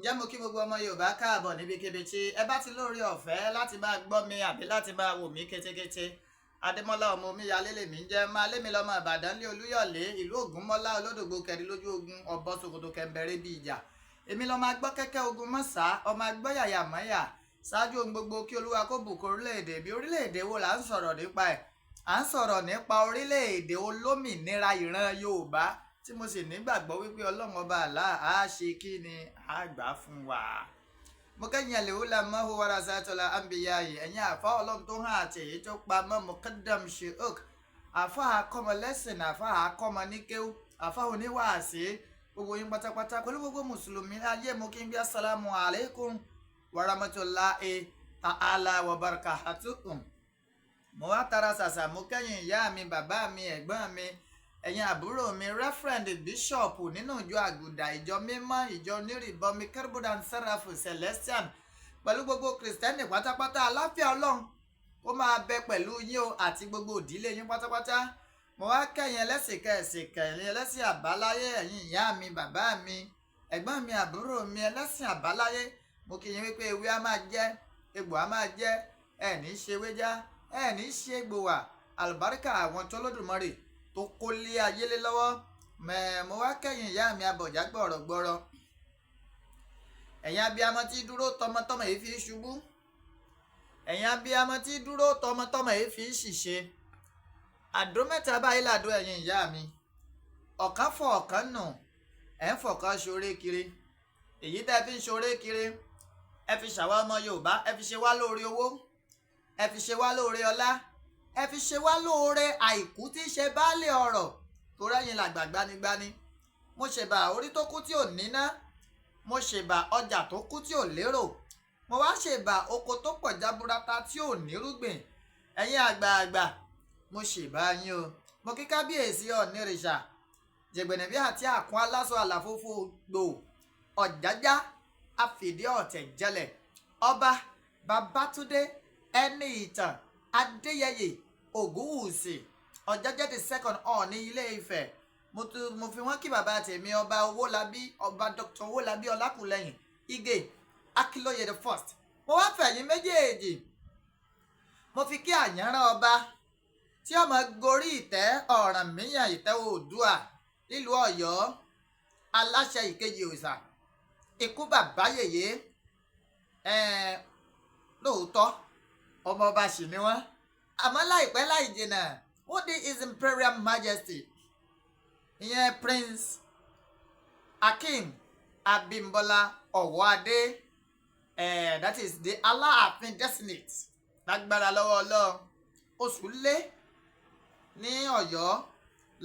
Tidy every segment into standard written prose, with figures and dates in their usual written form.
ǹjẹ́ mo kí gbogbo ọmọ Yorùbá káàbọ̀ níbikíbi tí ẹ bá ti lórí ọ̀fẹ́ láti máa gbọ́ mi àbí láti máa wò mí kétékété. Adémọ́lá ọmọ omíyalé lèmi ń jẹ́, máa lémi lọ́mọ Ìbàdàn lé Olúyọ̀lé ìlú Ògúnmọ́lá olódògbò kẹrin lójú ogun ọ̀bọ ṣòkòtò kẹ̀mbẹ̀rẹ̀ bí ìjà. Èmi lọ́mọ agbọ́ kẹ́kẹ́ ogun mọ́sá ọmọ agbọ́ yàyà mọ́yà ṣáájú ohun gbogbo kí Olúwa kó bùkún orílẹ̀-èdè. Bí orílẹ̀-èdè wo là ń sọ̀rọ̀ nípa ẹ̀? À ń sọ̀rọ̀ nípa orílẹ̀-èdè olómìnira ìran Yorùbá tí mo sì nígbàgbọ́ wípé Ọlọ́run ọba àlá á ṣe kí ni á gbà fún wa. Mo kẹ́yìn àlè wúlà mọ́ wàrà sátọ́lá àǹbíyá yìí ẹ̀yin àfa Ọlọ́run tó hàn àti èyí tó pa mọ́ muqaddam sheik àfa àkọ́mọ lẹ́sìn àfa àkọ́mọ níkéwú àfa oníwàásí gbogbo yín pátápátá pẹ̀lú gbogbo mùsùlùmí ayé mo kí n bí assalamu alaikum warahmatullahi ta'ala wa barakatuh. Mo wá tara ṣàṣà mo kẹ́yìn ìyá mi bàbá mi ẹ̀gbọ́n mi ẹ̀yin àbúrò mi Reverend Bishop nínú ìjọ àgùdà ìjọ mímọ́ ìjọ onírìbọmi Kerbudan Serafu Celestian pẹ̀lú gbogbo kìrìsìtẹ́nì pátápátá aláfíà Ọlọ́run ó máa bẹ pẹ̀lú yín o àti gbogbo ìdílé yín pátápátá. Mo wá kẹ́yìn ẹlẹ́sìn kẹ̀sìn kẹ̀yìn ẹlẹ́sìn àbáláyé ẹ̀yin ìyá mi bàbá mi ẹ̀gbọ́n mi àbúrò mi ẹlẹ́sìn àbáláyé mo kí yín wípé ewé á máa jẹ́ egbò á máa jẹ́ ẹ̀ ní ṣe wéjá ẹ̀ ní ṣe egbò wà àlùbáríkà àwọn tó lódùmarè tó kó lé ayélé lọ́wọ́. Mo wá kẹ́yìn ìyá mi abọ̀já gbọ̀rọ̀gbọ̀rọ̀ ẹ̀yin abiyamọ tí dúró tọmọtọmọ yìí fi ṣubú ẹ̀yin abiyamọ tí dúró tọmọtọmọ yìí fi ṣìṣe. Àdó mẹ́ta báyìí làdó ẹ̀yin ìyá mi ọ̀kan fọ ọ̀kan nù ẹ̀ ń fọ̀kan ṣoré kiri èyí tẹ́ fi ń ṣoré kiri ẹ fi ṣàwa ọmọ Yorùbá ẹ fi ṣe wá lóore owó ẹ fi ṣe wá lóore ọlá ẹ fi ṣe wá lóore àìkú tí í ṣe baálé ọ̀rọ̀ tó rẹ́yìn làgbà gbanigbani. Mo ṣèbà orí tó kú tí ò níná mo ṣèbà ọjà tó kú tí ò lérò mo wá ṣèbà oko tó pọ̀ jaburata tí ò nírúgbìn. Ẹ̀yin àgbààgbà mo ṣèbà yín o. Mo kí kábíyèsí ọ̀nìrìṣà jẹ̀gbẹ̀nẹ̀bí àti àkún aláṣọ àlàfófó gbò ọ̀jájá àfìdí ọ̀tẹ̀ jẹlẹ̀ ọba Babátúndé ẹni ìtàn Adéyẹyè Ògúnwùsì Ọ̀jájá the second Ọọ̀ni Ilé Ifẹ̀. Mo fi wọ́n kí bàbá tèmi ọba Owólabí ọba Dr. Owólabí Ọlákùlẹ́yìn Igè Akínlóye the first. Mo wá fẹ̀yìn méjèèjì mo fi kí àyànrán ọba tí ọmọ gorí ìtẹ́ Ọ̀rànmíyàn ìtẹ́ Oòduà nílùú Ọ̀yọ́ aláṣẹ ìkejì òòṣà ikú bàbá yèyé lóòótọ́ ọmọ ọba sì ni wọ́n àmọ́ láìpẹ́ láì jìnnà wọ́n di His Imperial Majesty ìyẹn Prince Akeem Abimbola Ọ̀wọ́adé that is the Aláàfin Destinate lágbára lọ́wọ́ Ọlọ́run oṣù lé ní Ọ̀yọ́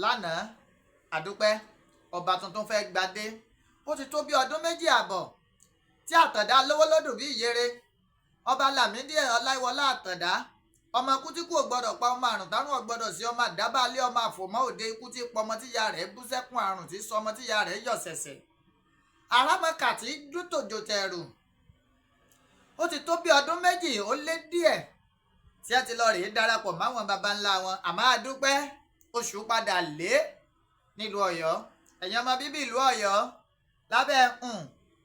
lánàá àdúpẹ́ ọba tuntun fẹ́ gbadé ó ti tó bí ọdún méjì àbọ̀ tí Àtàndá lówó lódù bí ìyèrè ọba Lámídì Ọláìwọlá Àtàndá ọmọ ikú tí kú ò gbọdọ̀ pa ọmọ àrùn tárùn ò gbọdọ̀ sí ọmọ àdábàálé ọmọ àfòmọ́ òde ikú tí pọmọ tíya rẹ̀ bú sẹ́kùn àrùn tí sọmọ tíya rẹ̀ yọ̀ sẹ̀sẹ̀ arámọ̀kà tí dútòjò tẹ̀rù ó ti tó bí ọdún méjì ó lé díẹ̀ tí ẹ ti lọ rèé darapọ̀ máwọn baba ńlá wọn àmọ́ àdúpẹ́ oṣù padà lé nílùú Ọ̀yọ́ ẹ̀yin ọmọ bíbí ìlú Ọ̀yọ́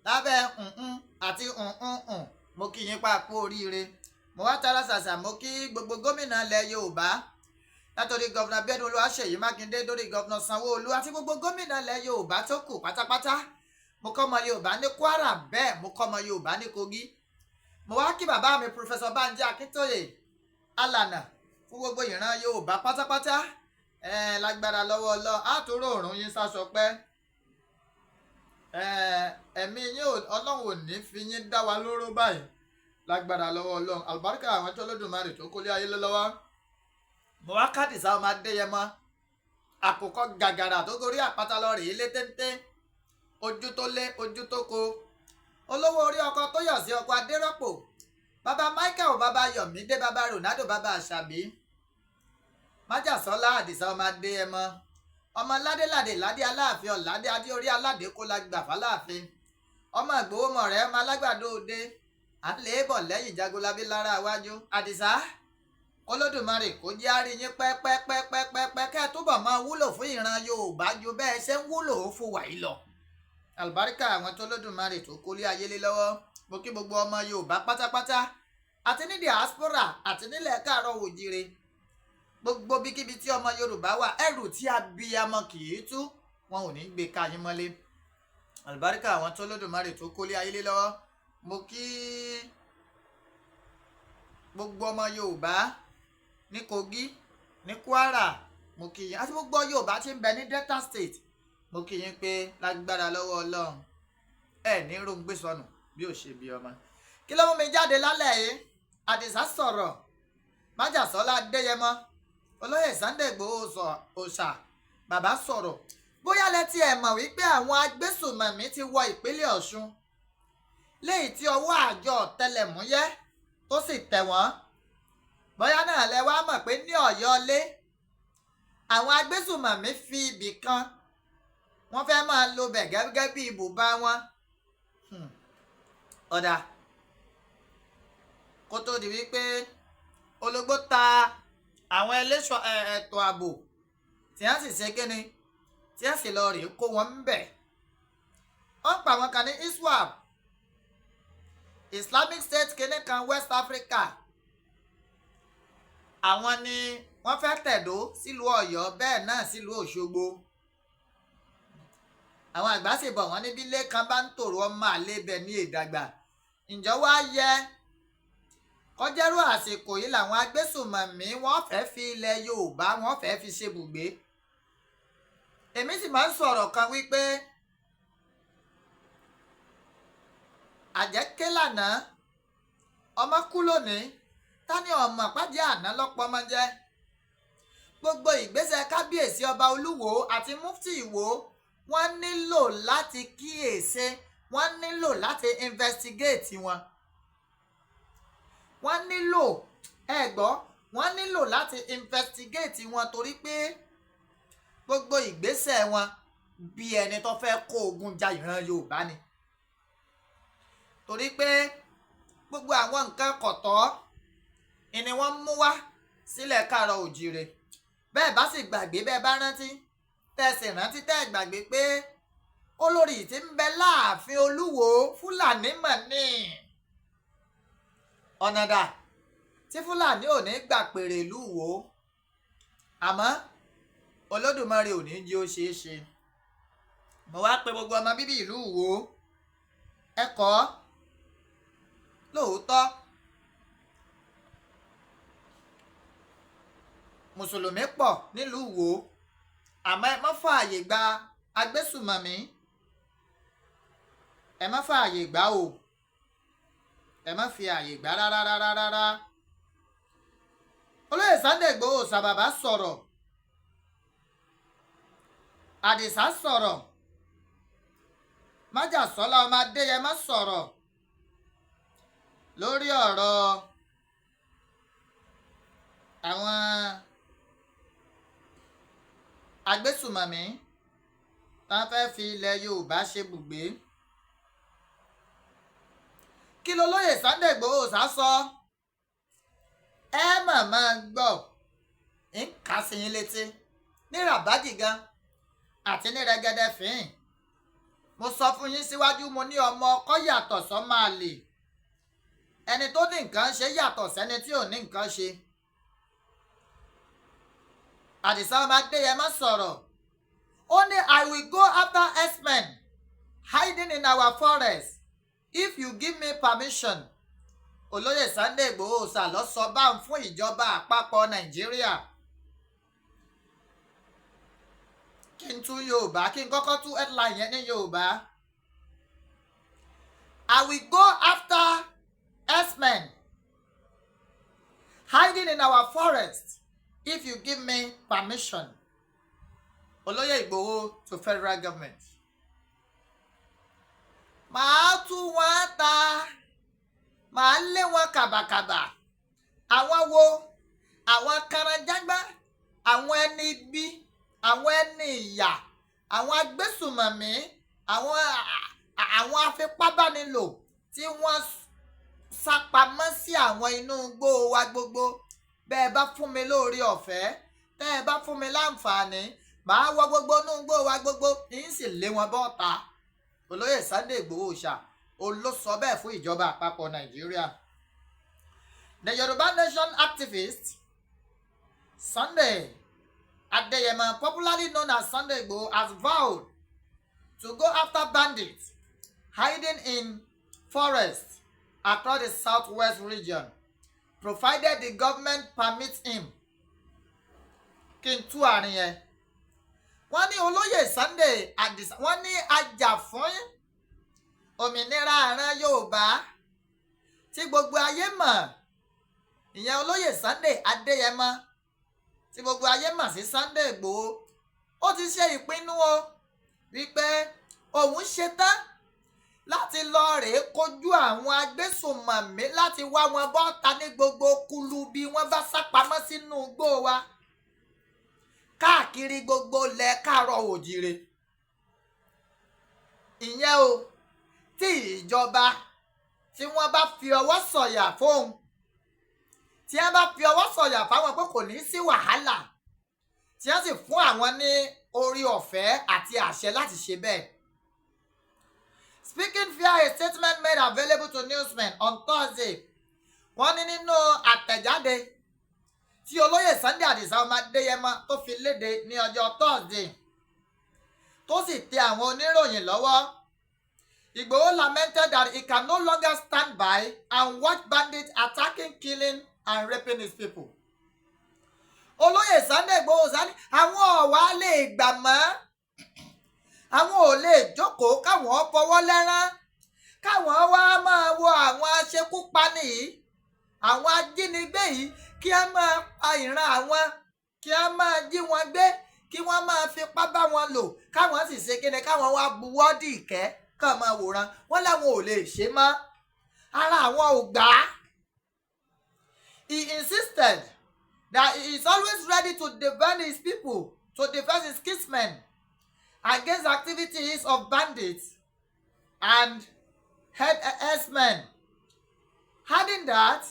lábẹ́ àti mo kí yín pa kú oríire. Mo wá tara ṣàṣà mo kí gbogbo gómìnà ilẹ̀ Yorùbá látòrí gọ́vnà Bíọ́dún Olúwaṣèyí Mákindé dórí gọ́vnà Sanwó-Olú àti gbogbo gómìnà ilẹ̀ Yorùbá tó kù pátápátá. Mo kọ́ ọmọ Yorùbá ní Kwara bẹ́ẹ̀ mo kọ́ ọmọ Yorùbá ní Kogi. Mo wá kí bàbá mi Professor Banji Akíntóyè alànà fún gbogbo ìran Yorùbá pátápátá lágbára lọ́wọ́ Ọlọ́run àtúrò òrùn yín sáṣọ pẹ́ ẹ̀mí yín Ọlọ́run ò ní fi yín dá wa lóró báyìí lágbára lọ́wọ́ Ọlọ́run àlùbáríkà àwọn tó lódùmarè tó kólé ayé lọ́wọ́. Mo wá Kádìsá ọmọ Adéyẹmọ àkùkọ gàgàrà tó gorí àpáta lọ rèé lé téńté ojú tó lé ojú tó ko olówó orí ọkọ tó yọ̀ sí ọkọ Adérọ́pò bàbá Michael bàbá Yọ̀mídé bàbá Ronaldo bàbá Àṣàbí májàsọ́lá Àdìsá ọmọ Adéyẹmọ ọmọ ládéládé ládé Aláàfin ọ̀ládé adé orí aládé kó la gbà fáláàfin ọmọ Ìgbòho mọ̀rẹ́ ọmọ alágbàdo òde à ń lè bọ̀ lẹ́yìn Jagunlabi lára iwájú. Àdìsá Olódùmarè kó jẹ́ àríyìn pẹ́pẹ́pẹ́pẹ́pẹ́ kẹ́ ẹ túbọ̀ máa wúlò fún ìran Yorùbá ju bẹ́ẹ̀ ṣe ń wúlò fún wàyí lọ. àlùbáríkà àwọn tó lódùmarè tó kólé ayé lé lọ́wọ́. Mo kí gbogbo ọmọ Yorùbá pátápátá àti ní diaspora àti nílẹ̀ káàárọ̀ oòjíire. Gbogbo bíkíbi tí ọmọ Yorùbá wà, ẹrù tí abiyamọ kì í tú, wọn ò ní gbé ká yín mọ́lé. Àlùbáríkà àwọn tó lódùmarè tó kólé ayé lé lọ́wọ́. Mo kí gbogbo ọmọ Yorùbá ní Kogi, ní Kwara, mo kí yín àti gbogbo Yorùbá tí ń bẹ ní Delta State. Mo kí yín pé lágbára lọ́wọ́ Ọlọ́run ní rògbé sọnù bí ò ṣe bí ọmọ. Kí ló mú mi jáde lálẹ́ yìí? Àdìsá sọ̀rọ̀, Májàsọ́lá Adéyẹmọ, Olóyè Sunday Igboho òòṣà, bàbá sọ̀rọ̀. Bóyá lẹ ti ẹ̀ mọ̀ wípé àwọn agbésùnmọ̀mí ti wọ ìpínlẹ̀ Ọ̀ṣun, léyìí tí ọwọ́ àjọ ọ̀tẹlẹ̀múyẹ́ tó sì tẹ̀ wọ́n. Bóyá náà lẹ wá mọ̀ pé ní Ọ̀yọ́lé àwọn agbésùnmọ̀mí fi ibì kan wọ́n fẹ́ máa lo bẹ̀ gẹ́gẹ́ bí ibùba wọn. Ọ̀dà kó tó di wípé ológbò ta àwọn ẹlẹ́ṣọ̀ ẹ̀tọ́ ààbò tí wọ́n sì ṣe kíni tí wọ́n sì lọ rèé kó wọn ń bẹ̀. Wọ́n pa àwọn kan ní ISWAP, Islamic State kíní kan West Africa. Àwọn ni wọ́n fẹ́ tẹ̀dó sílùú Ọ̀yọ́, bẹ́ẹ̀ náà sílùú Òṣogbo. Àwọn àgbà sì bọ̀ wọ́n níbi ilé kan bá ń tòrò ọmọ àlébẹ̀ ní ìdàgbà. Ǹjọ́ wá yẹ kọjẹ́rú àsìkò yìí làwọn agbésùnmọ̀mí wọ́n fẹ́ fi ilẹ̀ Yorùbá wọ́n fẹ́ fi ṣe bùgbé. Èmi sì máa ń sọ̀rọ̀ kan wípé àjẹ́ké lànà ọmọ kú lónìí, ta ni ọmọ pàdé àná lọ́pọ̀ ọmọ jẹ́. Gbogbo ìgbésẹ̀ kábíyèsí ọba Olúwo àti mufti Ìwó wọ́n nílò láti kíyèsí, wọ́n nílò láti investigate wọn. Wọ́n nílò wọ́n nílò láti investigate wọn torí pé gbogbo ìgbésẹ̀ wọn bí ẹni tó fẹ́ kó ogun ja ìran Yorùbá ni. Torí pé gbogbo àwọn nǹkan kọ̀tọ́ ni wọ́n mú wá sílẹ̀ káàárọ̀ oòjíire. Bẹ́ẹ̀ bá sì gbàgbé, bẹ́ẹ̀ bá rántí, tẹ̀sí rántí tẹ́ gbàgbé pé olórí tí ń bẹ láàfin Olúwo Fúlàní mọ̀ ní ọ̀nàdà tí Fúlàní ò ní gbà pèrè ìlú Ìwó, àmọ́ Olódùmarè ò ní jí ó ṣeé ṣe. Mo wá pe gbogbo ọmọ bíbí ìlú Ìwó, ẹ kọ́ lóòótọ́ mùsùlùmí pọ̀ nílùú Ìwó, àmọ́ ẹ má fààyè gba agbésùnmọ̀mí, ẹ má fààyè gbà o, ẹ má fi ààyè gbà rárá. Olóyè Sunday Igboho bàbá sọ̀rọ̀, Àdìsá sọ̀rọ̀, Májàsọ́lá ọmọ Adéyẹmọ sọ̀rọ̀ lórí ọ̀rọ̀ àwọn agbésùnmọ̀mí tá fẹ́ fi ilẹ̀ Yorùbá ṣe bùgbé. Kí lolóyè Sunday Igboho sọ? Ẹ màmá gbọ́ ń kà sí yín létí ní ràbájì gan àti ní rẹ́gẹ́dẹ́ fín. Mo sọ fún yín síwájú, mo ní ọmọ ọkọ yàtọ̀ sọ́mọ àlè. Ẹni tó ní nǹkan ṣe yàtọ̀ sẹ́ni tí ò ní nǹkan ṣe. Àdìsá ọmọ Adéyẹmọ sọ̀rọ̀, ó ní I will go after HERDSMEN hiding in our forest if you give me permission. Olóyè Sunday Igboho ló sọ báun fún ìjọba àpapọ̀ Nàìjíríà. Kí n tún Yorùbá, kí n kọ́kọ́ tún headline yẹn ní Yorùbá. I will go after HERDSMEN hiding in our forest if you give me permission. Olóyè Igboho to federal government. Màá tú wọn ta, màá lé wọn kàbàkàbà. Àwọn wo? Àwọn karanjágbá, àwọn ẹni ibi, àwọn ẹni ìyà, àwọn agbésùnmọ̀mí, àwọn afipábánilò tí wọ́n sápamọ́ sí àwọn inú igbó wa gbogbo. Bẹ́ẹ̀ bá fún mi lórí ọ̀fẹ́, tẹ́ ẹ bá fún mi láǹfààní, màá wọ gbogbo inú igbó wa gbogbo, yín sì lé wọn bọ́ta. olóyè Sunday Igboho ṣá òun ló sọ bẹ́ẹ̀ fún ìjọba àpapọ̀ Nàìjíríà. The Yoruba Nation activist Sunday Adeyemo, popularly known as Sunday Igboho, has vowed to go after bandits hiding in forests across the southwest region, provided the government permits him. Kí n tú àárín yẹn. Wọ́n ní olóyè Sunday Adisa, wọ́n ní ajá fún òmìnira ìran Yorùbá tí gbogbo ayé mọ̀, ìyẹn olóyè Sunday Adeyemo tí gbogbo ayé mọ̀ sí Sunday Igboho, ó ti ṣe ìpinnu o wípé òun ṣetán láti lọ rèé kojú àwọn agbésùnmọ̀mí láti wá wọn bọ́ta ní gbogbo kulu bí wọ́n bá sá pamọ́ sínú igbó wa káàkiri gbogbo ilẹ̀ káàárọ̀ òjìire. Ìyẹn o tí ìjọba tí wọ́n bá fi ọwọ́ sọ̀yà fóun, tí wọ́n bá fi ọwọ́ sọ̀yà fáwọn pé kò ní sí wàhálà, tí wọ́n sì fún àwọn ní orí ọ̀fẹ́ àti àṣẹ láti ṣe bẹ́ẹ̀. Speaking via a statement made available to newsmen on Thursday, wọ́n ní nínú àtẹ̀jáde tí olóyè Sunday Adisa ọmọ Adeyemo tó fi léde ní ọjọ́ Thursday tó sì tẹ àwọn oníròyìn lọ́wọ́, Igboho lamented that he can no longer stand by and watch bandits attacking, killing and raping his people. Olóyè Sunday Igboho sani àwọn ọ̀wá lè gbà mọ́, àwọn ò lè jókòó káwọn fọwọ́ lẹ́rán, káwọn wá máa wo àwọn aṣekúpani yìí, àwọn ajínigbé yìí, kí á máa pa ìran àwọn, kí á máa jí wọn gbé, kí wọ́n máa fipá bá wọn lò, káwọn sì ṣe kíni, káwọn wá buwọ́ dì ìkẹ́ kàn máa wòran. Wọ́n láwọn ò lè ṣe mọ́, ara àwọn ò gbà á. He insisted that he is always ready to defend his people, to defend his kinsmen against activities of bandits and HERDSMEN, adding that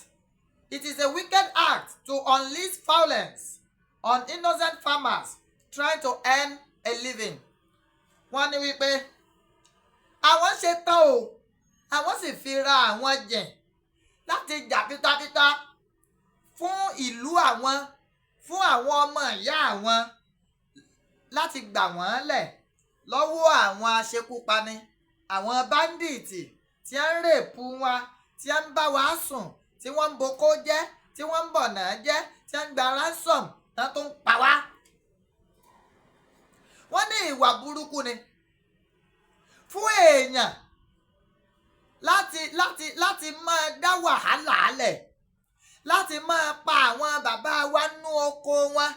it is a wicked act to unleash violence on innocent farmers trying to earn a living. Wọ́n ní wípé àwọn ṣe tán o, àwọn sì fi ra àwọn jẹ̀ láti jà fitafita fún ìlú àwọn, fún àwọn ọmọ ìyá àwọn, láti gbà wọ́n lẹ̀ lọ́wọ́ àwọn aṣekúpani, àwọn báńdíìtì tí ń rèpù wọn, tí ń bá wa sùn, tí wọ́n ń boko jẹ́, tí wọ́n ń bọ̀nà jẹ́, tí ń gba ransom tán tó ń pa wá. Wọ́n ní ìwà burúkú ni fún èèyàn láti máa dá wàhálà lẹ̀, láti máa pa àwọn bàbá wa nú oko wọn,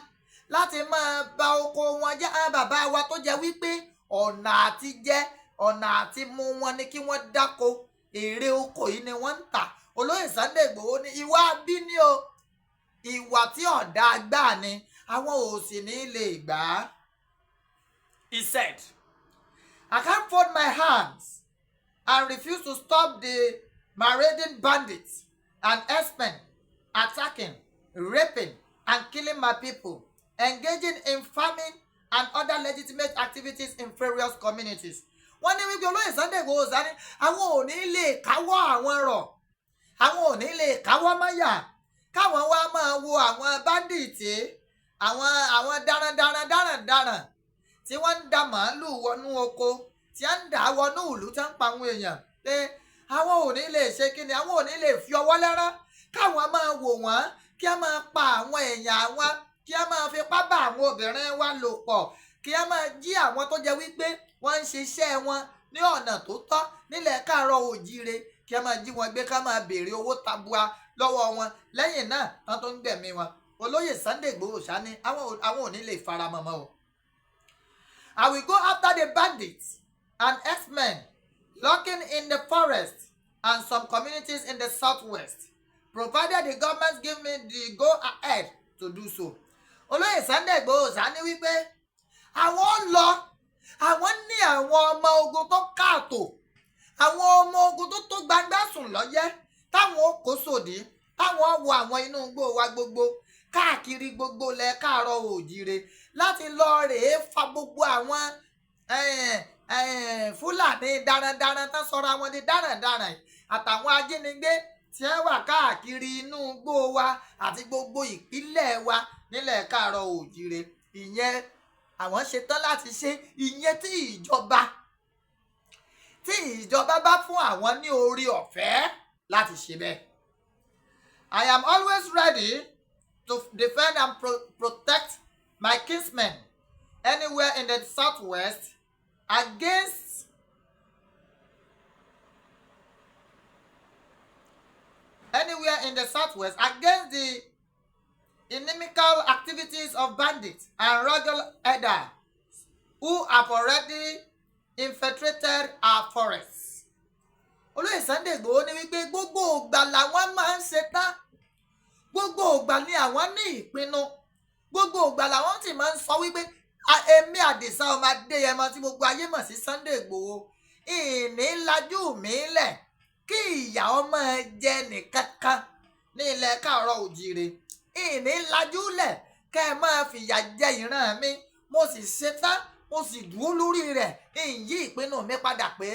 láti máa ba oko wọn jẹ́. Àwọn bàbá wa tó jẹ́ wípé ọ̀nà àti jẹ, ọ̀nà àti mu wọn ni kí wọ́n dáko, èrè oko yìí ni wọ́n ń tà. Olóyè Sunday Igboho ní ìwà bí ní o, ìwà tí ọ̀dà gbà ni, àwọn ò sì ní lè gbà á. He said, I can't fold my hands and refuse to stop the marauding bandits and herdsmen attacking, raping and killing my people, engaging in farming and other legitimate activities in various communities. Wọ́n ní wípé olóyè Sunday Igboho sani àwọn ò ní lè káwọ́ àwọn rọ̀, àwọn ò ní lè káwọ́ máyà, káwọn wá máa wo àwọn bandits, àwọn darandaran tí wọ́n ń da màálù wọnú oko, tí wọ́n ń dà wọnú ìlú, tí wọ́n ń pa àwọn èèyàn, pé àwọn ò ní lè ṣe kíni, àwọn ò ní lè fi ọwọ́ lẹ́rán, káwọn máa wò wọ́n, kí a máa pa àwọn èèyàn àwọn, kí a máa fipá bá àwọn obìnrin wa lò pọ̀, kí a máa jí àwọn tó jẹ́ wípé wọ́n ń ṣiṣẹ́ wọn ní ọ̀nà tó tọ́ nílẹ̀ káàárọ̀ òjíire, kí a máa jí wọn gbé, ká máa béèrè owó tabua lọ́wọ́ wọn, lẹ́yìn náà tán tó ń gbẹ̀mí wọn. Olóyè Sunday Igboho ṣá ní àwọn ò ní lè faramọ́mọ́ o. I will go after the bandits and herdsmen lurking in the forest and some communities in the southwest, provided the government give me the go ahead to do so. Olóyè Sunday Igboho ṣá ní wípé àwọn lọ, àwọn ní àwọn ọmọ ogun tó káàtó, àwọn ọmọ ogun tó gbangba sùn lọ́yẹ́, táwọn kò sòdí, táwọn wọ àwọn inú igbó wa gbogbo, káàkiri gbogbo lẹ̀ káàárọ̀ òjíire, láti lọ rèé fa gbogbo àwọn Fúlàní darandaran tán sọra wọn di darandaran àtàwọn ajínigbé tí wọ́n wà káàkiri inú igbó wa àti gbogbo ìpínlẹ̀ wa nílẹ̀ káàárọ̀ òjíire, ìyẹn àwọn ṣetán láti ṣe, ìyẹn tí ìjọba bá fún àwọn ní orí ọ̀fẹ́ láti ṣe bẹ́ẹ̀. I am always ready to defend and protect my kinsmen anywhere in the southwest against the inimical activities of bandits and rugged herders who have already infiltrated our forests. Olóyè Sunday Igboho ní wípé gbogbo ògbà làwọn máa ń ṣetán, gbogbo ògbà ni àwọn ní ìpinnu, gbogbo ògbà làwọn sì máa ń sọ wípé èmi Àdìsá ọmọ Adéyẹmọ tí gbogbo ayé mọ̀ sí Sunday Igboho ìní lajú mi lẹ̀ kí ìyà ọmọ jẹ nìkankan ní ilẹ̀ káàárọ̀ òjíire, ìní lajú lẹ̀ kẹ́ ẹ máa fìyà jẹ ìran mi, mo sì ṣetán, mo sì dúró lórí rẹ̀ ìyí ìpinnu mi padà pé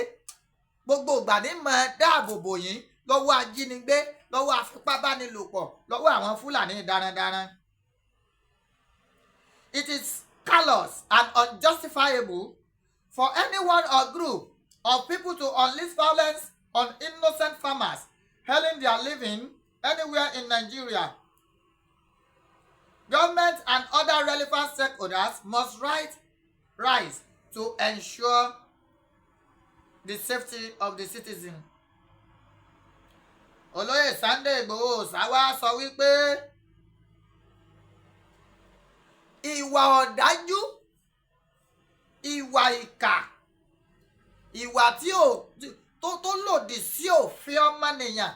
gbogbo ìgbà ní mọ̀ dáàbò bò yín lọ́wọ́ ajínigbé, lọ́wọ́ afipábánilòpọ̀, lọ́wọ́ àwọn Fúlàní darandaran. It is callous and unjustifiable for anyone or group of people to unleash violence on innocent farmers hailing their living anywhere in Nigeria. Government and other relevant stakeholders must rise to ensure the safety of the citizen. Olóyè Sunday Igboho sáwá sọ wípé ìwà ọ̀dájú, ìwà ìkà, ìwà tó lòdì sí òfin ọmọnìyàn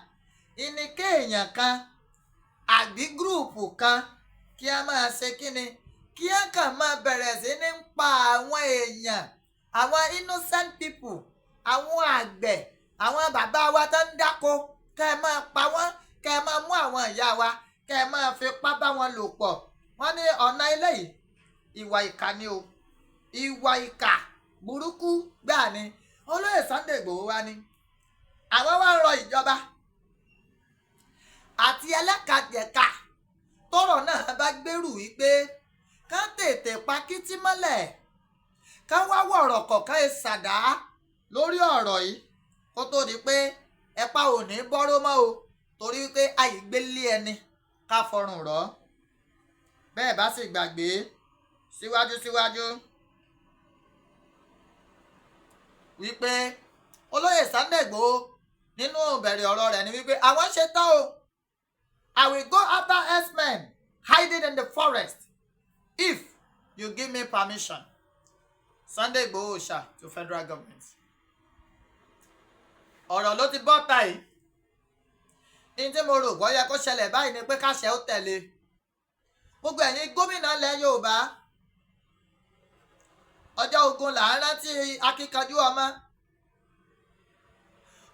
ìní kéèyàn kan àbí gúrùpù kan kí a máa ṣe kíni, kí a kàn máa bẹ̀rẹ̀ sí ní pa àwọn èèyàn, àwọn innocent people, àwọn àgbẹ̀, àwọn bàbá wa tó ń dáko, kẹ́ ẹ máa pa wọ́n, kẹ́ ẹ máa mú àwọn ìyá wa, kẹ́ ẹ máa fipá bá wọn lò pọ̀. Wọ́n ní ọ̀nà eléyìí ìwà ìkà ni o, ìwà ìkà burúkú gbáà ni. Olóyè Sunday Igboho wa ni àwọn wá ń rọ ìjọba àti ẹlẹ́kajẹ̀ka tọ́rọ̀ náà bá gbèrú wípé ká tètè pa kítí mọ́lẹ̀, ká wá wọ̀rọ̀ kọ̀ọ̀kan ìsàdá lórí ọ̀rọ̀ yìí kó tó di pé ẹ̀pà ò ní bọ́rọ́ mọ́ o, torí pé àìgbélé ẹni ká fọrùn rọ̀. Bẹ́ẹ̀ bá sì gbàgbé síwájú wípé Olóyè Sunday Igboho nínú ìbẹ̀rẹ̀ ọ̀rọ̀ rẹ̀ ni wípé àwọn ṣe tán o, I will go after HERDSMEN hiding in the forest if you give me permission. Sunday Igboho ṣá to federal government. Ọ̀rọ̀ ló ti bọ́ ta yìí, ní tí mo rò gbọ́ yẹ kó ṣẹlẹ̀ báyìí ni pé káṣẹ ó tẹ̀lé. Gbogbo ẹ̀yin gómìnà ilẹ̀ Yorùbá, ọjọ́ ogun là ń rántí akíkanjú ọmọ.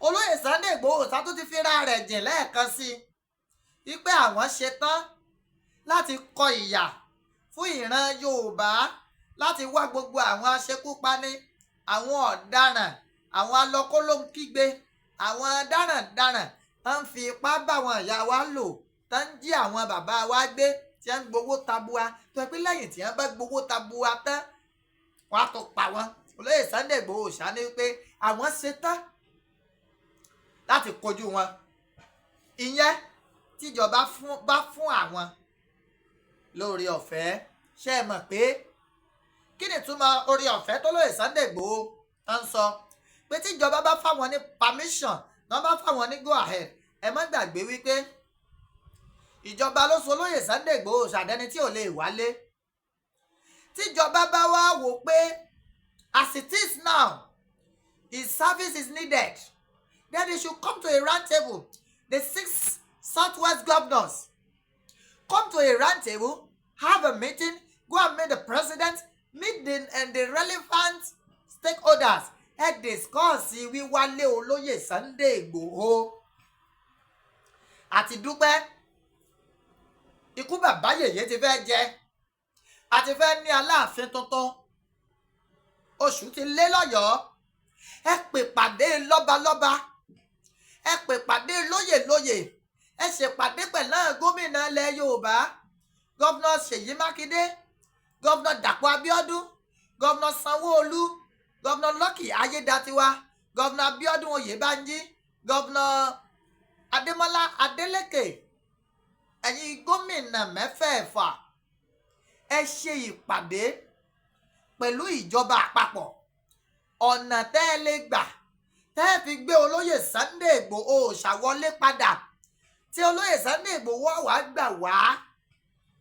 Olóyè Sunday Igboho sá tó ti fira rẹ̀ jìn lẹ́ẹ̀kan sí i wípé àwọn ṣetán láti kọ ìyà fún ìran Yorùbá, láti wá gbogbo àwọn aṣekúpani, àwọn ọ̀daràn, àwọn alọ́kólóńkígbe, àwọn darandaran tó ń fi ipá bá àwọn ìyá wa lò, tó ń jí àwọn bàbá wa gbé, tí wọ́n ń gbowó tabua, tó ẹ pé lẹ́yìn tí wọ́n bá gbowó tabua tán wọ́n á tó pa wọ́n. Olóyè Sunday Igboho ṣá ní wípé àwọn ṣetán láti kojú wọn, ìyẹn tíjọba bá fún àwọn lórí ọ̀fẹ́. Ṣé ẹ mọ̀ pé kí ni túmọ̀ orí ọ̀fẹ́ tó Olóyè Sunday Igboho ń sọ? Pé tíjọba bá fáwọn ní permission, náà bá fáwọn ní go ahead, ẹ má gbàgbé wípé ìjọba ló sọ Olóyè Sunday Igboho ṣàdẹni tí ò lè wálé. Tíjọba bá wá wò pé as it is now his service is needed, then they should come to a round table. The 6 Southwest governors come to a round table, have a meeting, go and meet the president, meet the relevant stakeholders, ẹ discuss wíwálé Olóyè Sunday Igboho. Àti dúpẹ́ ikú bàbá yèyé ti fẹ́ jẹ, àti fẹ́ ní aláàfin tuntun. oṣù ti lé lọ́yọ̀ọ́, ẹ pè pàdé lọ́balọ́ba, ẹ pè pàdé lóyè lóyè, ẹ ṣèpàdé pẹ̀lú gómìnà ilẹ̀ Yorùbá, gọ́vnà Ṣèyí Mákindé, gọ́vnà Dàpọ̀ Abíọ́dún, gọ́vnà Sanwó-Olú, gọ́vnà Lucky Ayédatiwa, gọ́vnà Abíọ́dún Oyèbánjí, gọ́vnà Adémọ́lá Adélékè. Ẹ̀yin gómìnà mẹ́fẹ̀ẹ̀fà ẹ ṣe ìpàdé pẹ̀lú ìjọba àpapọ̀, ọ̀nà tẹ́ ẹ lè gbà tẹ́ ẹ fi gbé olóyè Sunday Igboho ṣàwọlé padà, tí olóyè Sunday Igboho wá gbà wá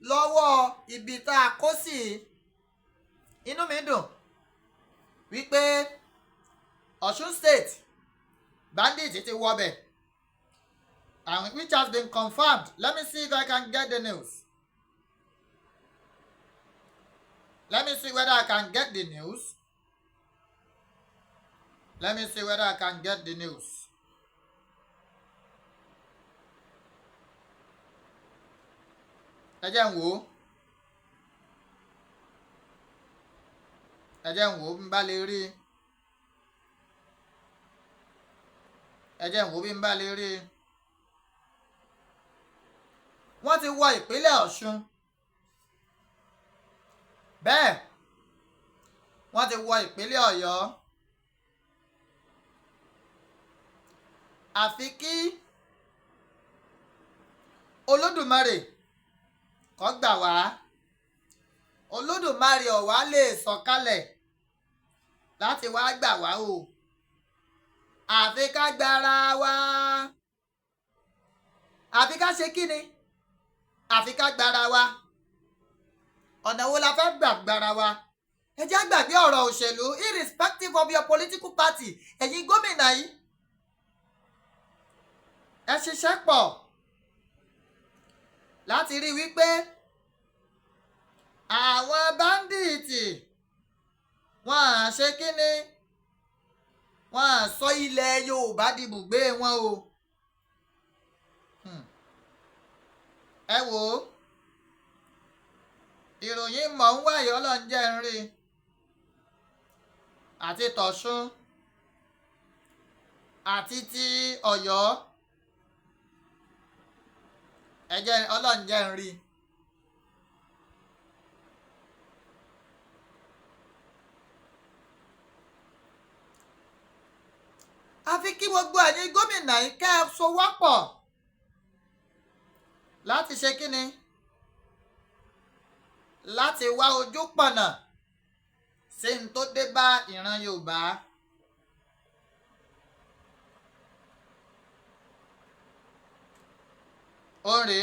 lọ́wọ́ ibi tá a kó sí. Inú mi dùn wípé Ọ̀ṣun State Bandits ti wọbẹ̀, and which has been confirmed. Let me see if I can get the news. Let me see whether I can get the news. Let me see whether I can get the news. Ẹ jẹ́ n wò bí n bá lè rí. Ẹ jẹ́ n wò bí n bá lè rí. Wọ́n ti wọ ìpínlẹ̀ Ọ̀ṣun. Bẹ́ẹ̀ wọ́n ti wọ ìpínlẹ̀ Ọ̀yọ́. Àfi kí Olódùmarè kó gbà wá. Olódùmarè ò wá lè sọ̀kalẹ̀ láti wá gbà wá o. Àfi ká gbára wa. Àfi ká ṣe kí ni? Àfi ká gbára wa. Ọ̀nà wo la fẹ́ gbàgbára wa? Ẹ jẹ́ gbàgbé ọ̀rọ̀ òṣèlú, irrespective of your political party. Ẹ̀yin gómìnà yìí, ẹ ṣiṣẹ́ pọ̀ láti rí wípé àwọn báńdíìtì wọ́n á ṣe kíni, wọ́n á sọ ilẹ̀ Yorùbá di ibùgbé wọn o. Ẹ wò ó, ìròyìn mọ̀ ń wáyé ọlọ́njẹ́ ń rí, àti tọ̀ṣun àti ti Ọ̀yọ́, ẹ̀jẹ̀ ọlọ́njẹ́ ń rí. Àfi kí gbogbo ẹ̀yin gómìnà yìí kẹ́ ẹ sowọ́pọ̀ láti ṣe kíni, láti wá ojú pọ̀nà sí n tó dé bá ìran Yorùbá. Ore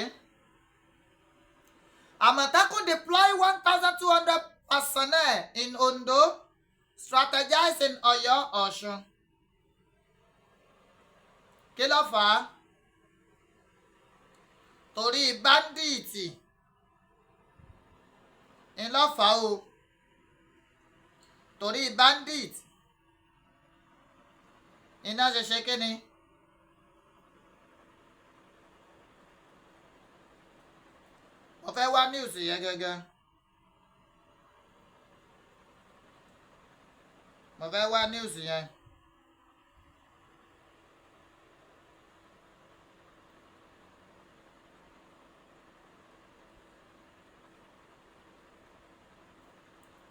Àmọ̀tẹ́kùn deploy 1,200 personnel in Ondo, strategize in Ọ̀yọ́, Ọ̀ṣun. Kí ló fà á? Torí báńdíìtì ńlọ fà á o. Torí bandit iná ṣe kíni? Mo fẹ́ wá news yẹn gẹ́gẹ́. Mo fẹ́ wá news yẹn.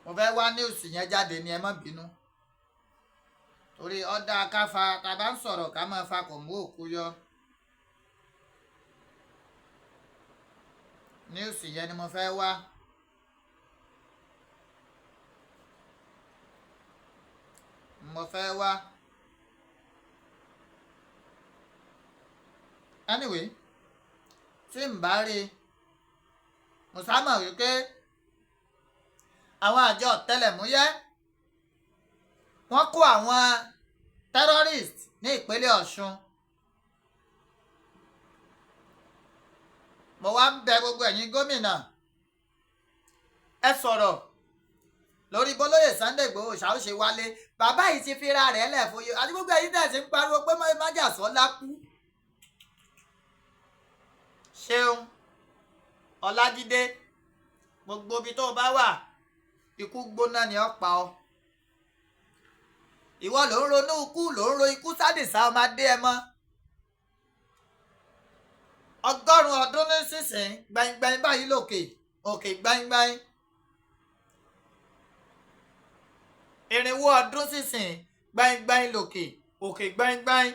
Mo fẹ́ wá news yẹn jáde ni, ẹ má bínú. Torí ọ̀dà káfa tá bá ń sọ̀rọ̀ ká máa fa kò mú òkú yọ. News yẹn ni mo fẹ́ wá. Mo fẹ́ wá. Anyway, tí n bá rí, mo sá mọ̀ wípé àwọn àjọ ọ̀tẹlẹ̀múyẹ́ wọ́n kó àwọn terrorist ní ìpínlẹ̀ Ọ̀ṣun. Mo wá ń bẹ gbogbo ẹ̀yin gómìnà, ẹ sọ̀rọ̀ lórí bólóyè Sunday Igboho ṣàwòṣe wálé. Bàbá yìí ti fira rẹ̀ lẹ̀ fún yín, àti gbogbo ẹ̀yin tẹ̀sí ń pariwo pé májàsọ́lá kú. Ṣeun Ọlájídé, gbogbo ibi tó bá wà, ikú gbóná ni ó pa ọ́. ìwọ ló ń ronú ikú, ló ń ro ikú sádìsá ọmọ Adéyẹmọ. ọgọ́rùn-ún ọdún nísinsìnyí gbẹ̀ngbẹ̀ng báyìí lòkè òkè gbẹ̀ngbẹ̀ng. irinwó ọdún sísìn gbẹ̀ngbẹ̀ng lòkè òkè gbẹ̀ngbẹ̀ng.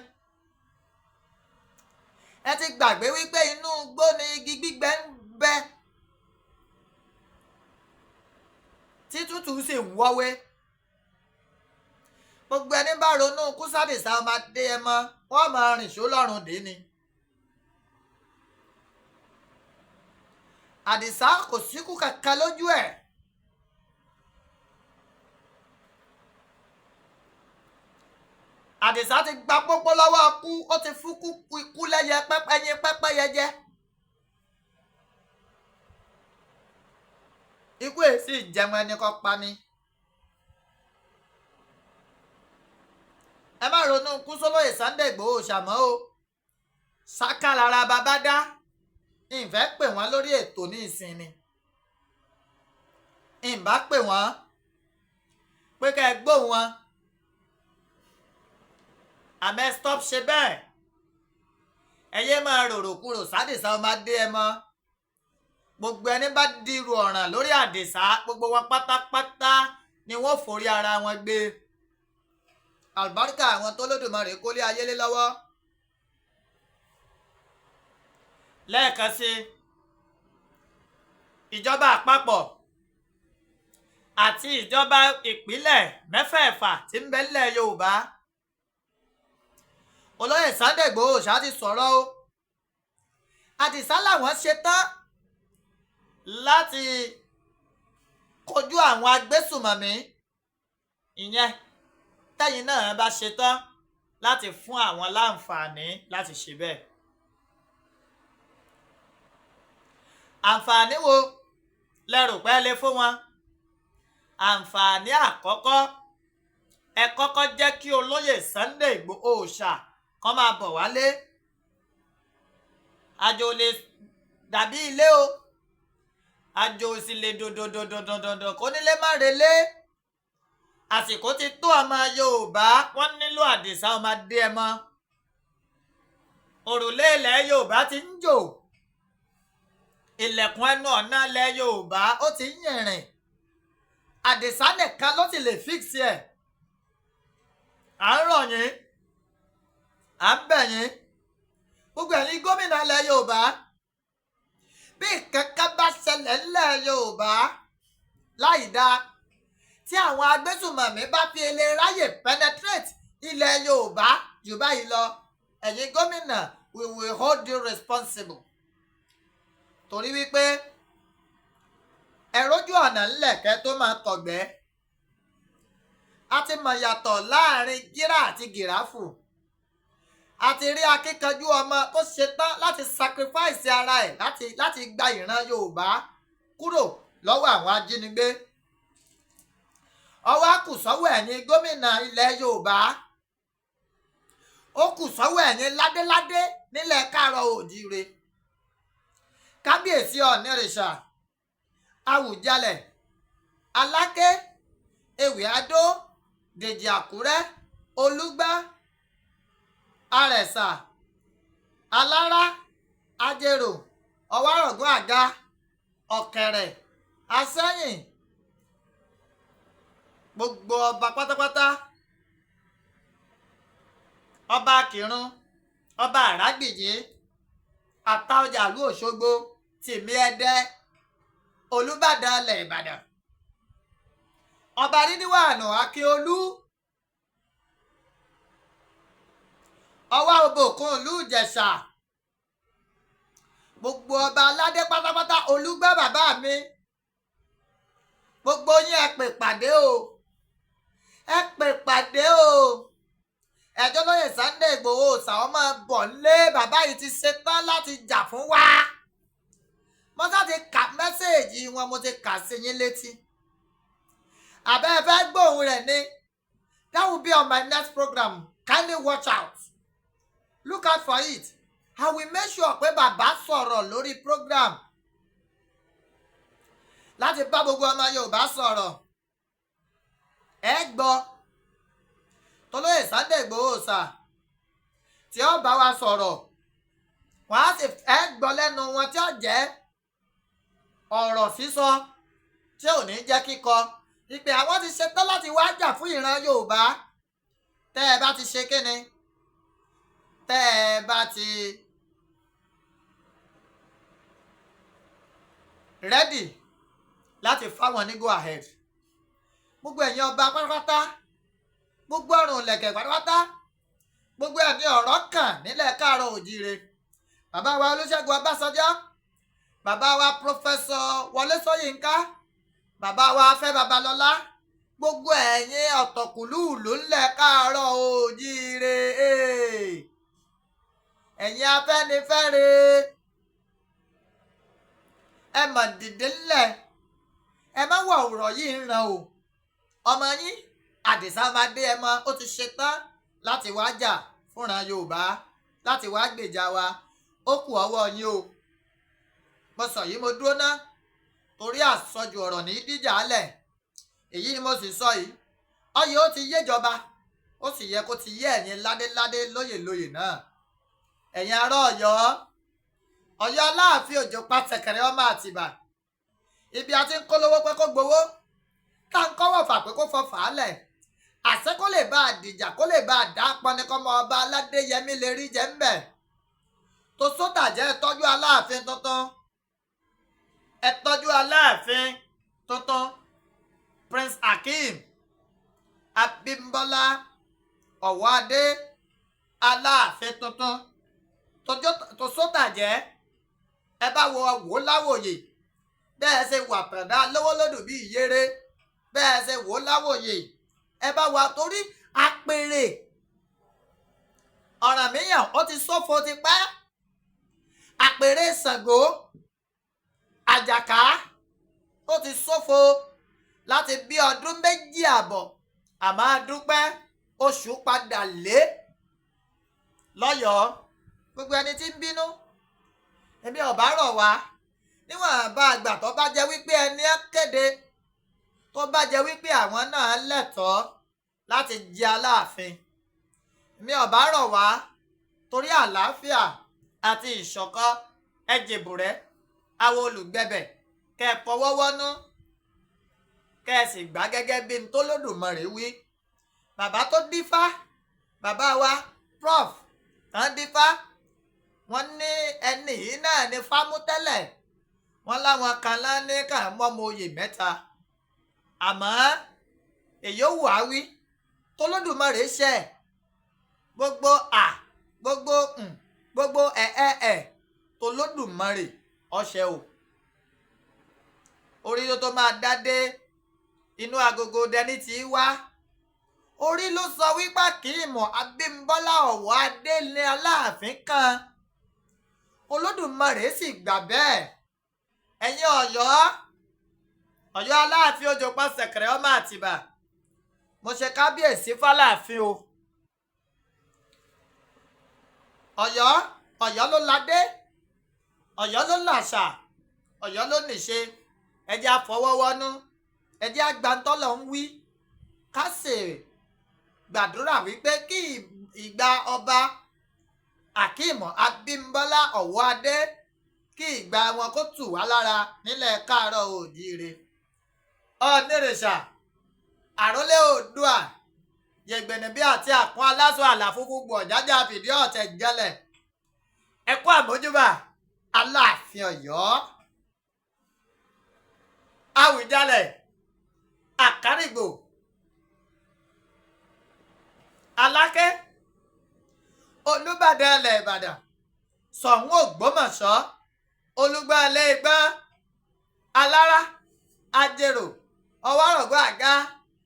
ẹ ti gbàgbé wípé inú igbó ni igi gbígbẹ ń bẹ tí tútù sì ń wọ́wé. gbogbo ẹni bá ronú kú sádìsá ọmọ Adéyẹmọ wọ́n máa rìn ṣó lọ́rùn dé ni. àdìsá kò síkú kankan lójú ẹ̀. àdìsá ti gba pópó lọ́wọ́ kú, ó ti fún ikú lẹ́yẹ ẹyin pẹ́pẹ́yẹ jẹ. ikú èsì ìjẹun ẹni kan pa ni. ẹ má ronú kú sólóyè Sunday Igboho ṣàmọ́ o. ṣáká lára bàbá dá. ìfẹ́ pè wọ́n lórí ètò ní ìsinmi. ìbá pè wọ́n pé ká ẹ gbóhùn wọn. àmẹ́ stop ṣe bẹ́ẹ̀. ẹyẹ máa rorò kúrò sádìsá ọmọ Adéyẹmọ. gbogbo ẹni bá dirú ọ̀ràn lórí àdìsá gbogbo wọn pátápátá ni wọ́n forí ara wọn gbé. àlùbáríkà àwọn tó lódùmarè kólé ayé lé lọ́wọ́. lẹ́ẹ̀kan sí ìjọba àpapọ̀ àti ìjọba ìpínlẹ̀ mẹ́fẹ̀ẹ̀fà tí ń bẹ nílẹ̀ Yorùbá. Olóyè Sunday Igboho ṣáà ti sọ̀rọ̀ o. àdìsá làwọn ṣetán láti kojú àwọn agbésùmọ̀mí. ìyẹn tẹ́yìn náà bá ṣetán láti fún àwọn láǹfààní láti ṣe bẹ́ẹ̀. àǹfààní wo lẹ́rù pé lè fún wọn? àǹfààní àkọ́kọ́, ẹ kọ́kọ́ jẹ́ kí olóyè Sunday Igboho ṣà kán máa bọ̀ wálé. àjò lè dàbí ilé o, àjò sì lè dòdòdòdòdòdò kó nílé má relé. àsìkò ti tó ọmọ Yorùbá, wọ́n nílò àdìsá ọmọ Adéyẹmọ. òrùlé ilẹ̀ Yorùbá ti ń jò. ilẹ̀kùn ẹnu ọ̀nà ilẹ̀ Yorùbá ó ti ń yìnrìn. àdìsá nìkan ló ti lè fíksì ẹ̀. à ń rọ̀ yín, à ń bẹ̀ yín, gbogbo ẹ̀yin gómìnà ilẹ̀ Yorùbá, bí kankan bá ṣẹlẹ̀ ńlẹ̀ Yorùbá láì dáa, tí àwọn agbésùmọ̀mí bá fi lè ráyè penetrate ilẹ̀ Yorùbá jù báyìí lọ, ẹ̀yin gómìnà we will hold you responsible. torí wípé ẹ rójú ọ̀nà ńlẹ̀ kẹ́ tó máa tọ̀gbẹ́. a ti mọ̀ yàtọ̀ láàrin gírà àti gìráfù. a ti rí akíkanjú ọmọ tó ṣetán láti sacrifice ara ẹ̀ láti gba ìran Yorùbá kúrò lọ́wọ́ àwọn ajínigbé. ọwọ́ á kù sọ́wọ́ ẹ̀yin gómìnà ilẹ̀ Yorùbá. ó kù sọ́wọ́ ẹ̀yin ládéládé nílẹ̀ Káàárọ̀ Oòjíire. kábíyèsí Ọ̀nìrìṣà, Àwùjalẹ̀, Aláké, Ewì Adó, Dèjì Àkúrẹ́, Olúgbá, Àrẹ̀sà, Alára, Ajérò, Ọ̀wárọ̀gún Àga, Ọ̀kẹ̀rẹ̀, Asẹ́yìn, gbogbo ọba pátápátá, ọba Akìrun, ọba Àràgbìjí, Àtaọ̀jà ìlú Òṣogbo, Tìmì Ẹdẹ, Olúbàdàn ilẹ̀ Ìbàdàn, ọba Rídíwànù Akíolú, ọwá Òbòkun ìlú Ìjẹ̀ṣà, gbogbo ọba aládé pátápátá, Olúgbà bàbá mi, gbogbo yín ẹ pè pàdé o, ẹ pè pàdé o. ẹjọ́ lóye Sunday Igboho ṣàwọn máa bọ̀ lé, bàbá yìí ti ṣetán láti jà fún wa. mo sá ti kà mẹ́sẹ̀ẹ̀jì wọn, mo ti kà sí yín létí. àbẹ́ ẹ fẹ́ gbóhùn rẹ̀ ni? that will be on my next program. Kindly watch out, look out for it. I will make sure pé bàbá sọ̀rọ̀ lórí program láti bá gbogbo ọmọ Yorùbá sọ̀rọ̀. ẹ gbọ́ tolóyè Sunday Igboho sà tí ó bá wa sọ̀rọ̀ wọ́n á sì gbọ́ lẹ́nu wọn tí ó jẹ́ ọ̀rọ̀ sísọ tí ò ní jẹ́ kíkọ ìpè àwọn ti ṣetán láti wá jà fún ìran Yorùbá tẹ́ ẹ bá ti ṣe kíni tẹ́ ẹ bá ti rẹ́dì láti fáwọn ní go ahead gbogbo ẹ̀yin ọba pátápátá gbogbo ọrùn ìlẹ̀kẹ̀ pátápátá gbogbo ẹ̀mí ọ̀rọ̀ kàn nílẹ̀ káàárọ̀ òjíire bàbá wa Olúṣẹ́gun Ọbásanjọ́ bàbá wa pọfẹsọ Wọlé Ṣóyínká bàbá wa Fẹ́ Babalọ́lá gbogbo ẹ̀yin ọ̀tọ̀kùlúùlú ńlẹ̀ káàárọ̀ òjíire ẹ̀yin Afẹ́nifẹ́re ẹ mọ̀ dìde ńlẹ̀ ẹ má wọ ọ̀rọ̀ yìí ń ran o ọmọ yín Àdìsá Adéyẹmọ ó ti ṣetán láti wá jà fúnra Yorùbá láti wá gbèjà wa ó kù ọwọ́ yín o mo sọ yìí mo dúró ná torí àsọjù ọ̀rọ̀ ní díjà lẹ̀ èyí ni mo sì sọ yìí ọyẹ ó ti yéjọba ó sì yẹ kó ti yé ẹ̀yin ládéládé lóyèlóyè náà ẹ̀yin ará Ọ̀yọ́ Ọ̀yọ́ Aláàfin Òjó pa ṣẹ̀kẹ̀rẹ̀ ọmọ Àtìbà ibi a ti ń kólówó pé kó gbowó tá ń kọ́wọ́ fà pé kó fọ fàálẹ̀ àṣẹ kó lè bá àdìjà kó lè bá àdá pọnikọ́mọ ọba Aládéyẹmí lè rí jẹ́ ń bẹ̀ tó sódà jẹ́ ẹ tọ́jú Aláàfin tuntun ẹ tọ́jú Aláàfin tuntun Prince Akeem Abímbọ́lá Ọ̀wọ́adé Aláàfin tuntun tó sódà jẹ́ ẹ bá wo wò láwòye bẹ́ẹ̀ ṣe wà pẹ̀dá lówó lódù bí ìyèrè bẹ́ẹ̀ ṣe wò láwòye ẹ bá wà torí apèrè Ọ̀rànmíyàn ó ti ṣófo ti pẹ́ àpèrè Ṣàngó Àjàká ó ti ṣófo láti bí ọdún 2 àbọ̀ àmọ́ adúpẹ́ oṣù padà lé lọ́yọ̀ọ́ gbogbo ẹni tí ń bínú ẹbí ọ̀bá rọ̀ wá níwọ̀n bá àgbà tó bá jẹ́ wípé ẹni kéde tó bá jẹ́ wípé àwọn náà lẹ́tọ̀ọ́ láti jẹ Aláàfin mi ọ̀bá rọ̀ wá torí àlàáfíà àti ìṣọ̀kan ẹjẹ̀bùrẹ́ àwọn olùgbẹ̀bẹ̀ kẹ́ ẹ fọwọ́wọ́nú kẹ́ ẹ sì gbà gẹ́gẹ́ bí n tó lódùmarè wí bàbá tó dífá bàbá wa prof tán dífá wọ́n ní ẹni yìí náà ní fámú tẹ́lẹ̀ wọ́n láwọn kan láni kàn mọ́mọ oyè 3 àmọ́ èyí ò wá wí tó lódùmarè ṣe gbogbo gbogbo tó lódùmarè ọṣẹ o orí ló tó máa dádé inú agogo dẹni tí wá orí ló sọ wípé Akeem Abímbọ́lá Ọ̀wọ́adé ní Aláàfin kan Olódùmarè sì gbà bẹ́ẹ̀ ẹ̀yin Ọ̀yọ́ Aláàfin Òjó pa ṣẹ̀kẹ̀rẹ̀ ọmọ Àtìbà mo ṣe kábíyèsí f'Aláàfin o Ọ̀yọ́ ló ládé Ọ̀yọ́ ló làṣà Ọ̀yọ́ ló níṣe ẹ jẹ́ àfọwọ́wọ́nú ẹ jẹ́ àgbàntọ́lọ̀ ń wí ká sì gbàdúrà wípé kí ìgbà ọba Akeem Abímbọ́lá Ọ̀wọ́adé kí ìgbà wọn kó tù wá lára nílẹ̀ káàárọ̀ òjíire ọ̀nẹ́rẹ̀ṣà àrólé Oòduà yẹ̀gbẹ̀nẹ̀bí àti àpọ́n aláṣọ àlàfo gbogbo ọ̀jájá fìdí ọ̀tẹ̀ jẹlẹ̀ ẹ kú àmójúbà Aláàfin Ọ̀yọ́ Àwùjalẹ̀ Àkárìgbò Aláké Olúbàdàn ilẹ̀ Ìbàdàn Ṣọ̀ún Ògbómọ̀ṣọ́ Olúgbàlẹ̀ Ìgbà Alára Ajérò Ọwárọ̀gbọ́ Àga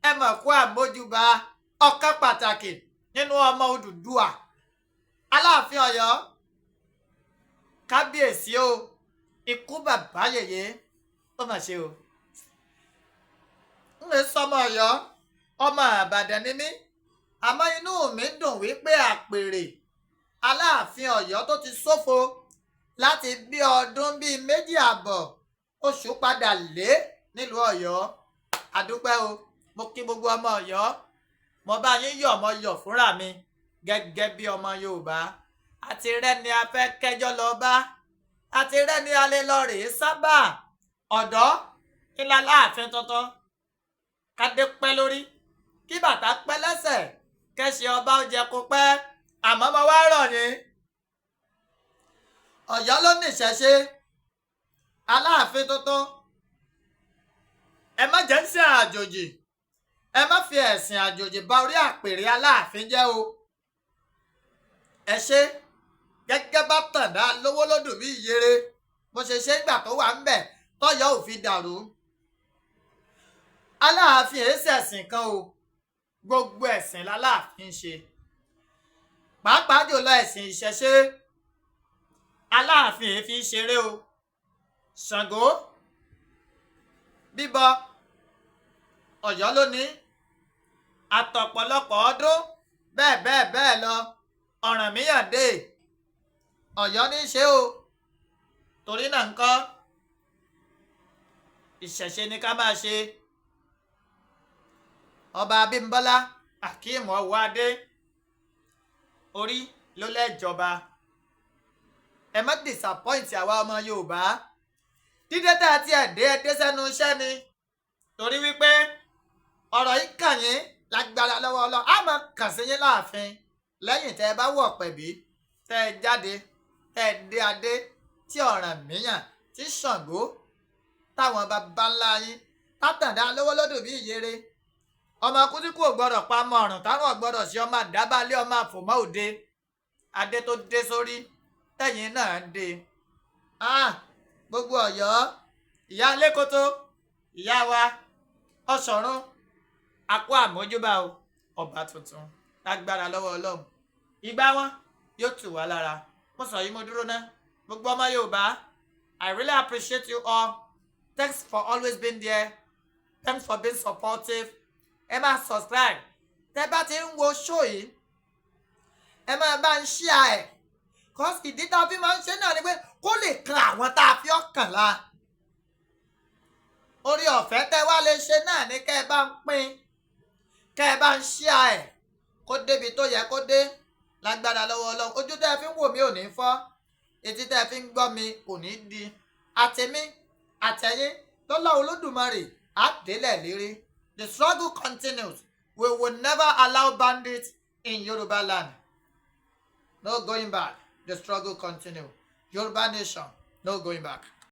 ẹ mọ̀ kú àmójúbà ọ̀kan pàtàkì nínú ọmọ Odùduwà Aláàfin Ọ̀yọ́ kábíyèsí o ikú bàbá yèyé ó mà ṣe o ń lè sọmọ Ọ̀yọ́ ọmọ Ìbàdàn ni mí àmọ́ inú mi dùn wípé àpèrè Aláàfin Ọ̀yọ́ tó ti ṣófo láti bí ọdún bíi 2 àbọ̀ oṣù padà lé nílùú Ọ̀yọ́ àdúpẹ́ o mo kí gbogbo ọmọ Ọ̀yọ́ mo bá yín yọ̀ mo yọ̀ fúnra mi gẹ́gẹ́ bí ọmọ Yorùbá. Àti rẹ́ni a fẹ́ kẹjọ́ lọ bá, àti rẹ́ni a lè lọ rèé sábà. Ọ̀dọ́ ńlá láàfin tuntun, kádé pẹ́ lórí, kí bàtà pẹ́ lẹ́sẹ̀, kẹ́sì ọba ó jẹ kó pẹ́. Àmọ́ mo wá rọ̀ yín, Ọ̀yọ́ ló ní ìṣẹ̀ṣe, Aláàfin tuntun. Ẹ má jẹ́ ń ṣe àjòjì, ẹ má fi ẹ̀sìn àjòjì bà orí àpèrè Aláàfin jẹ́ o. Ẹ ṣe gẹ́gẹ́ bá tàndá lówó lódù bí ìyèrè, mo ṣe ṣe ìgbà tó wà ń bẹ̀ tọ́yọ́ ò fi dàrú. Aláàfin èsì ẹ̀sìn kan o, gbogbo ẹ̀sìn l'Aláàfin ṣe, pàápàá jùlọ ẹ̀sìn ìṣẹ̀ṣe. Aláàfin èéfi ṣeré o. Ṣàngó bíbọ Ọ̀yọ́ lónìí, àtọ̀pọ̀lọpọ̀ ọdún bẹ́ẹ̀ bẹ́ẹ̀ bẹ́ẹ̀ lọ. Ọ̀rànmíyàn dé Ọ̀yọ́ ní ṣe o. Torí náà ńkọ́, ìṣẹ̀ṣe ni ká máa ṣe. Ọba Abímbọ́lá Akeem Ọwọ́adé, orí ló lẹ́jọba. Ẹ má disappoint àwa ọmọ Yorùbá. Dídé tá a ti ẹ̀dé sẹ́nu iṣẹ́ ni. Torí wípé ọ̀rọ̀ yìí kàn yín lágbára lọ́wọ́ Ọlọ́run. A máa kàn sí yín láàfin lẹ́yìn tẹ́ ẹ bá wọ̀ pẹ̀bí, tẹ́ ẹ jáde, tẹ́ ẹ dé adé tí Ọ̀rànmíyàn, tí Ṣàngó, táwọn bàbá ńlá yín tátàndá lówó lódò bí ìyèrè. Ọmọ kútíkù ò gbọ́dọ̀ pa ọmọ ọ̀ràn, táwọn ò gbọ́dọ̀ sí ọmọ àdábálé ọmọ àfòmọ́ òde. Adé tó dé sórí tẹ̀yìn náà dé. Gbogbo Ọ̀yọ́, ìyá Alékótó, ìyá wa Ọ̀ṣọ̀rún, àkó àmójúbà o. Ọba tuntun lágbára lọ́wọ́ Ọlọ́run, ìgbà wọn yóò tù wá lára. Mo sọ yìí mo dúró ná. Gbogbo ọmọ Yorùbá, I really appreciate you all. Thanks for always being there. Thanks for being supportive. Ẹ máa subscribe. Tẹ́ bá ti ń wo show yìí, ẹ máa bá ń share ẹ̀. Cause ìdí tá a fi máa ń ṣe náà ni pé kó lè kan àwọn tá a fi ọkàn la. Orí ọ̀fẹ́ tẹ́ wá lè ṣe náà ni kẹ́ ẹ bá ń pín, kẹ́ ẹ bá ń share ẹ̀ kó débi tó yẹ kó dé lágbára lọ́wọ́ Ọlọ́run. Ojú tẹ́ ẹ fi ń wò mí ò ní fọ́, etí tẹ́ ẹ fi ń gbọ́ mi kò ní di. Àtẹ̀mí àtẹ̀yìn lọ́lá Olódùmarè á délẹ̀ lérí. The struggle continues. We will never allow bandits in Yoruba land. No going back. The struggle continues. Yoruba nation, no going back.